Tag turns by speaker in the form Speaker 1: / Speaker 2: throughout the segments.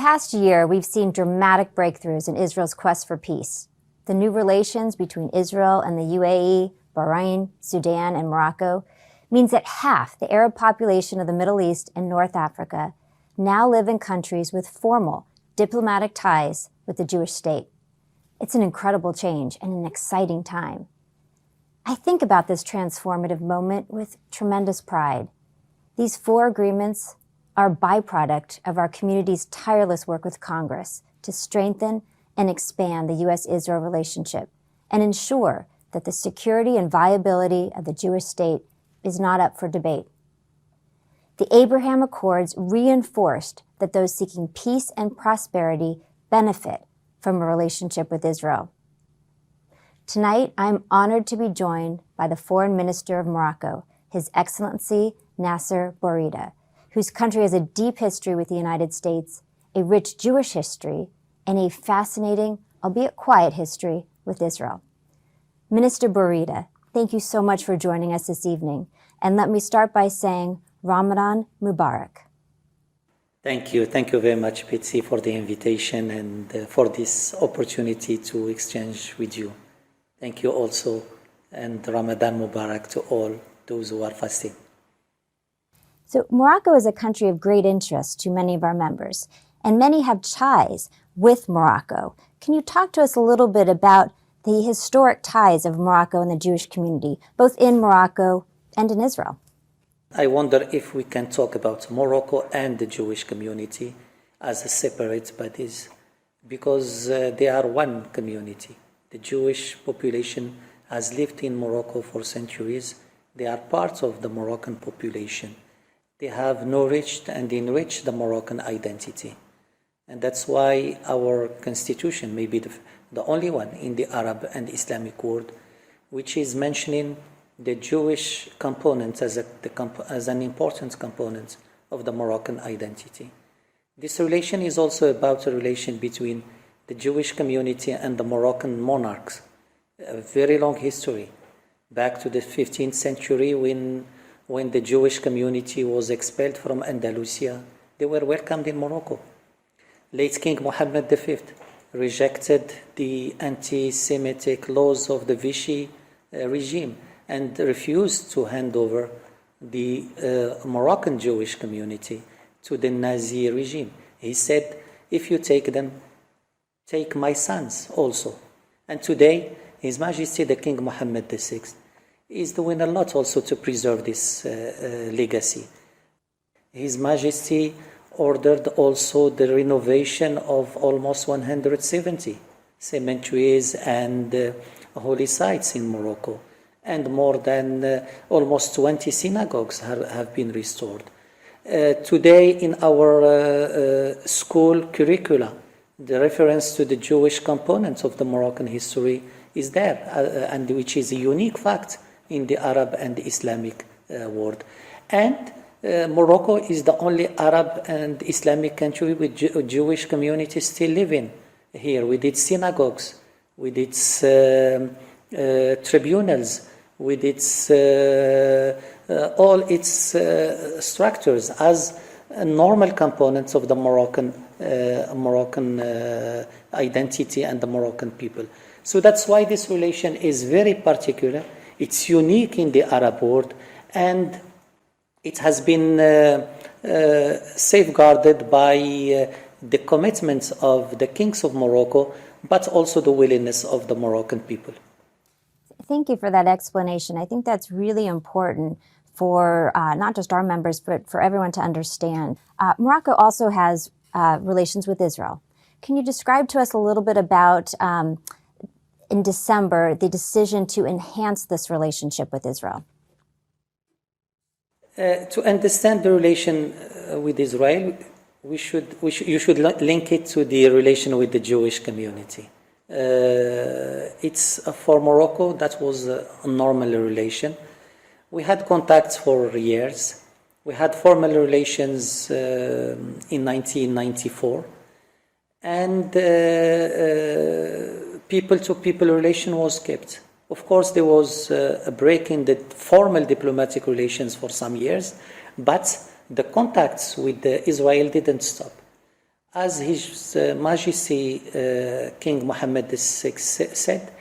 Speaker 1: past year, we've seen dramatic breakthroughs in Israel's quest for peace. The new relations between Israel and the UAE, Bahrain, Sudan, and Morocco means that half the Arab population of the Middle East and North Africa now live in countries with formal diplomatic ties with the Jewish state. It's an incredible change and an exciting time. I think about this transformative moment with tremendous pride. These 4 agreements are a byproduct of our community's tireless work with Congress to strengthen and expand the U.S.-Israel relationship and ensure that the security and viability of the Jewish state is not up for debate. The Abraham Accords reinforced that those seeking peace and prosperity benefit from a relationship with Israel. Tonight, I'm honored to be joined by the Foreign Minister of Morocco, His Excellency Nasser Bourita, whose country has a deep history with the United States, a rich Jewish history, and a fascinating, albeit quiet history with Israel. Minister Bourita, thank you so much for joining us this evening. And let me start by saying Ramadan Mubarak.
Speaker 2: Thank you. Thank you very much, Betsy, for the invitation and for this opportunity to exchange with you. Thank you also, and Ramadan Mubarak to all those who are fasting.
Speaker 1: So Morocco is a country of great interest to many of our members, and many have ties with Morocco. Can you talk to us a little bit about the historic ties of Morocco and the Jewish community, both in Morocco and in Israel?
Speaker 2: I wonder if we can talk about Morocco and the Jewish community as a separate bodies, because they are one community. The Jewish population has lived in Morocco for centuries. They are part of the Moroccan population. They have nourished and enriched the Moroccan identity. And that's why our constitution may be the only one in the Arab and Islamic world which is mentioning the Jewish component as an important component of the Moroccan identity. This relation is also about a relation between the Jewish community and the Moroccan monarchs, a very long history, back to the 15th century when the Jewish community was expelled from Andalusia. They were welcomed in Morocco. Late King Mohammed V rejected the anti-Semitic laws of the Vichy regime and refused to hand over the Moroccan Jewish community to the Nazi regime. He said, if you take them, take my sons also. And today, His Majesty the King Mohammed VI is doing a lot also to preserve this legacy. His Majesty ordered also the renovation of almost 170 cemeteries and holy sites in Morocco, and more than almost 20 synagogues have been restored. Today in our school curricula, the reference to the Jewish components of the Moroccan history is there, and which is a unique fact in the Arab and the Islamic world. And Morocco is the only Arab and Islamic country with Jewish communities still living here, with its synagogues, with its tribunals, with its all its structures as normal components of the Moroccan identity and the Moroccan people. So that's why this relation is very particular. It's unique in the Arab world, and it has been safeguarded by the commitments of the kings of Morocco, but also the willingness of the Moroccan people.
Speaker 1: Thank you for that explanation. I think that's really important for not just our members, but for everyone to understand. Morocco also has relations with Israel. Can you describe to us a little bit about, in December, the decision to enhance this relationship with Israel?
Speaker 2: To understand the relation with Israel, you should link it to the relation with the Jewish community. It's for Morocco, that was a normal relation. We had contacts for years. We had formal relations in 1994, and people-to-people relation was kept. Of course, there was a break in the formal diplomatic relations for some years, but the contacts with Israel didn't stop. As His Majesty King Mohammed VI said,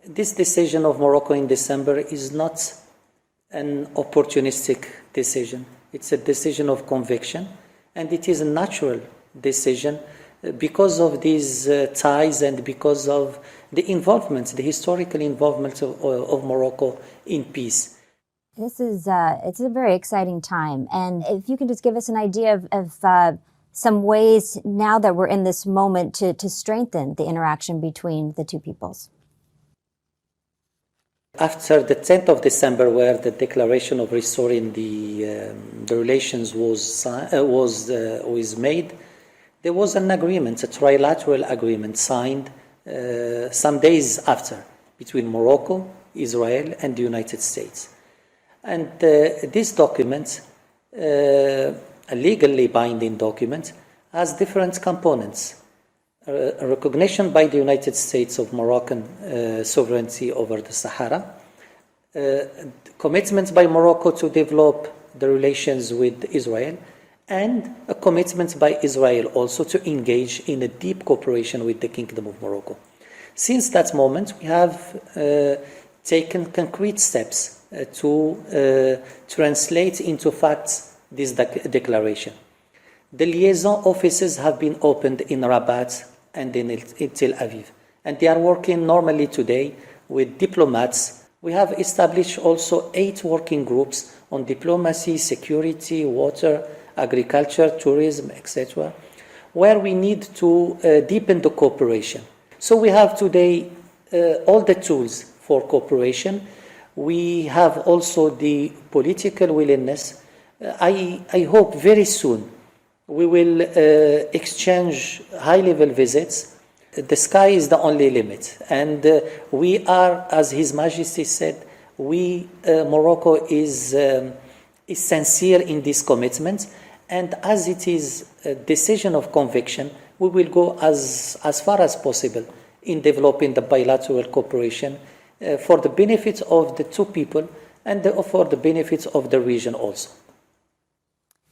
Speaker 2: this decision of Morocco in December is not an opportunistic decision. It's a decision of conviction, and it is a natural decision because of these ties and because of the involvement, the historical involvement of Morocco in peace.
Speaker 1: This is it's a very exciting time, and if you can just give us an idea of some ways now that we're in this moment to strengthen the interaction between the two peoples.
Speaker 2: After the 10th of December, where the declaration of restoring the relations was made, there was an agreement, a trilateral agreement signed some days after between Morocco, Israel, and the United States. And this document, a legally binding document, has different components. A recognition by the United States of Moroccan sovereignty over the Sahara, commitment by Morocco to develop the relations with Israel, and a commitment by Israel also to engage in a deep cooperation with the Kingdom of Morocco. Since that moment, we have taken concrete steps to translate into facts this declaration. The liaison offices have been opened in Rabat and in Tel Aviv, and they are working normally today with diplomats. We have established also 8 working groups on diplomacy, security, water, agriculture, tourism, etc., where we need to deepen the cooperation. So we have today all the tools for cooperation. We have also the political willingness. I hope very soon we will exchange high-level visits. The sky is the only limit. And we are, as His Majesty said, Morocco is sincere in this commitment. And as it is a decision of conviction, we will go as far as possible in developing the bilateral cooperation for the benefit of the two people and for the benefit of the region also.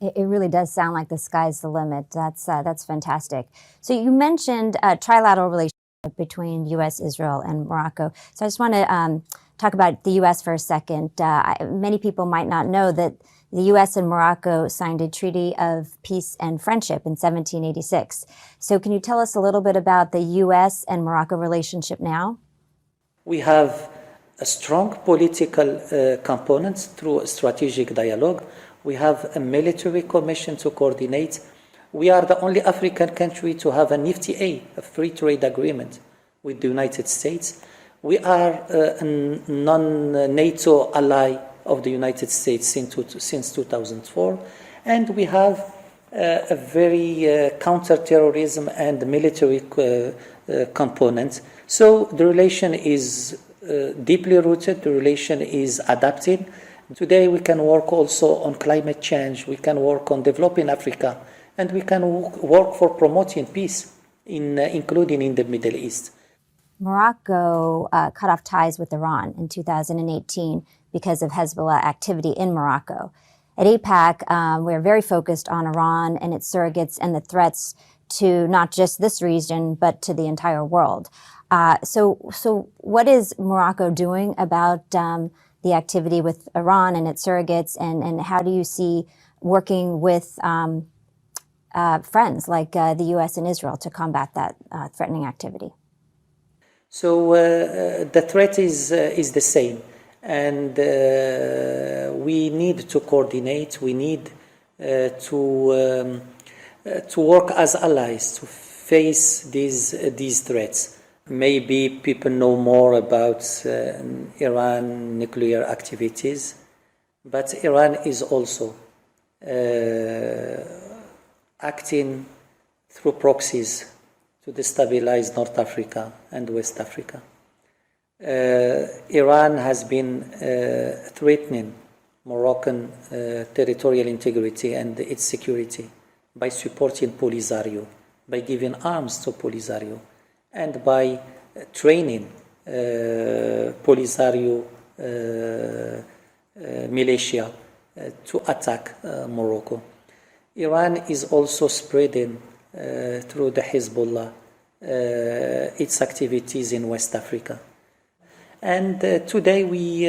Speaker 1: It really does sound like the sky's the limit. That's fantastic. So you mentioned a trilateral relationship between U.S., Israel, and Morocco. So I just want to talk about the U.S. for a second. Many people might not know that the U.S. and Morocco signed a treaty of peace and friendship in 1786. So can you tell us a little bit about the U.S. and Morocco relationship now?
Speaker 2: We have a strong political component through a strategic dialogue. We have a military commission to coordinate. We are the only African country to have an FTA, a free trade agreement with the United States. We are a non-NATO ally of the United States since 2004. And we have a very counter-terrorism and military component. So the relation is deeply rooted, the relation is adapted. Today we can work also on climate change, we can work on developing Africa, and we can work for promoting peace, including in the Middle East.
Speaker 1: Morocco cut off ties with Iran in 2018 because of Hezbollah activity in Morocco. At AIPAC, we're very focused on Iran and its surrogates and the threats to not just this region, but to the entire world. So what is Morocco doing about the activity with Iran and its surrogates, and how do you see working with friends like the U.S. and Israel to combat that threatening activity?
Speaker 2: So the threat is the same, and we need to coordinate. We need to work as allies to face these threats. Maybe people know more about Iran nuclear activities, but Iran is also acting through proxies to destabilize North Africa and West Africa. Iran has been threatening Moroccan territorial integrity and its security by supporting Polisario, by giving arms to Polisario, and by training Polisario militia to attack Morocco. Iran is also spreading through the Hezbollah, its activities in West Africa. And today we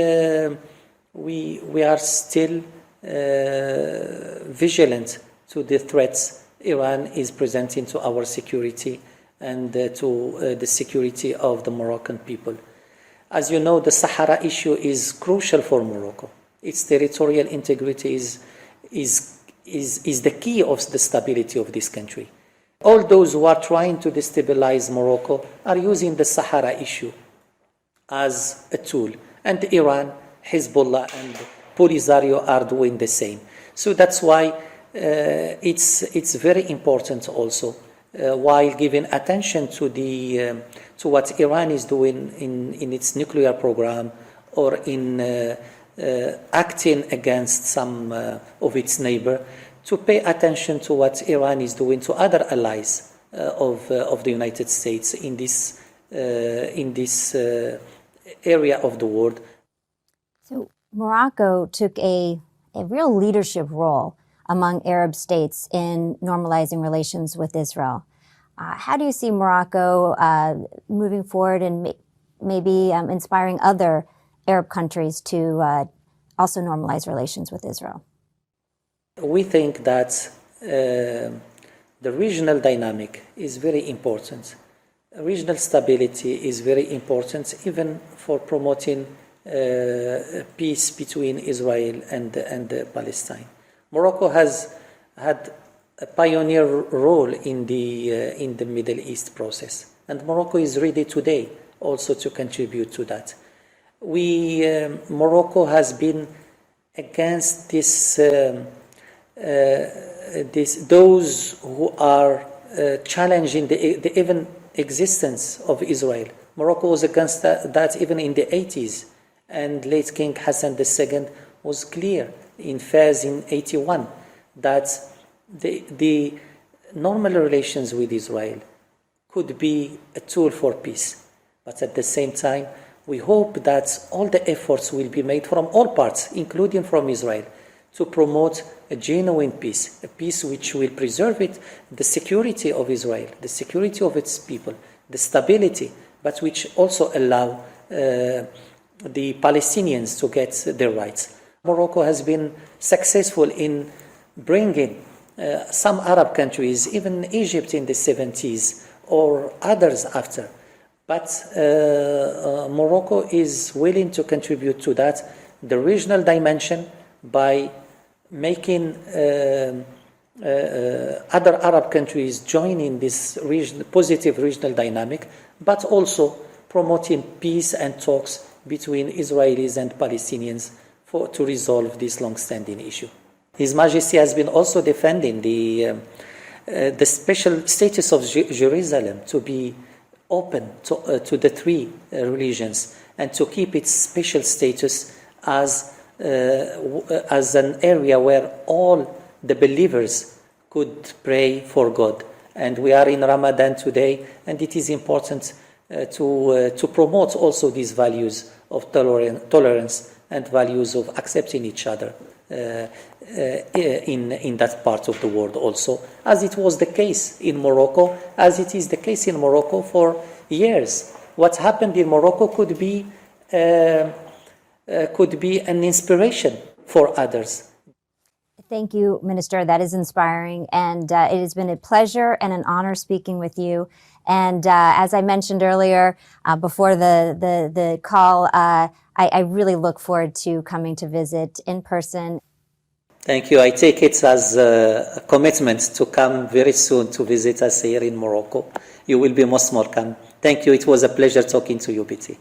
Speaker 2: are still vigilant to the threats Iran is presenting to our security and to the security of the Moroccan people. As you know, the Sahara issue is crucial for Morocco. Its territorial integrity is the key of the stability of this country. All those who are trying to destabilize Morocco are using the Sahara issue as a tool. And Iran, Hezbollah, and Polisario are doing the same. So that's why it's very important also, while giving attention to what Iran is doing in its nuclear program or in acting against some of its neighbor, to pay attention to what Iran is doing to other allies of the United States in this area of the world.
Speaker 1: So Morocco took a real leadership role among Arab states in normalizing relations with Israel. How do you see Morocco moving forward and maybe inspiring other Arab countries to also normalize relations with Israel?
Speaker 2: We think that the regional dynamic is very important. Regional stability is very important, even for promoting peace between Israel and Palestine. Morocco has had a pioneer role in the Middle East process, and Morocco is ready today also to contribute to that. Morocco has been against those who are challenging the even existence of Israel. Morocco was against that even in the 80s, and late King Hassan II was clear in Fez in 81 that the normal relations with Israel could be a tool for peace. But at the same time, we hope that all the efforts will be made from all parts, including from Israel, to promote a genuine peace, a peace which will preserve the security of Israel, the security of its people, the stability, but which also allow the Palestinians to get their rights. Morocco has been successful in bringing some Arab countries, even Egypt in the 70s or others after. But Morocco is willing to contribute to that, the regional dimension, by making other Arab countries join in this positive regional dynamic, but also promoting peace and talks between Israelis and Palestinians to resolve this long-standing issue. His Majesty has been also defending the special status of Jerusalem to be open to the three religions and to keep its special status as an area where all the believers could pray for God. And we are in Ramadan today, and it is important to promote also these values of tolerance and values of accepting each other in that part of the world also, as it was the case in Morocco, as it is the case in Morocco for years. What happened in Morocco could be an inspiration for others.
Speaker 1: Thank you, Minister. That is inspiring, and it has been a pleasure and an honor speaking with you. And as I mentioned earlier, before the call, I really look forward to coming to visit in person.
Speaker 2: Thank you. I take it as a commitment to come very soon to visit us here in Morocco. You will be most welcome. Thank you. It was a pleasure talking to you, BT.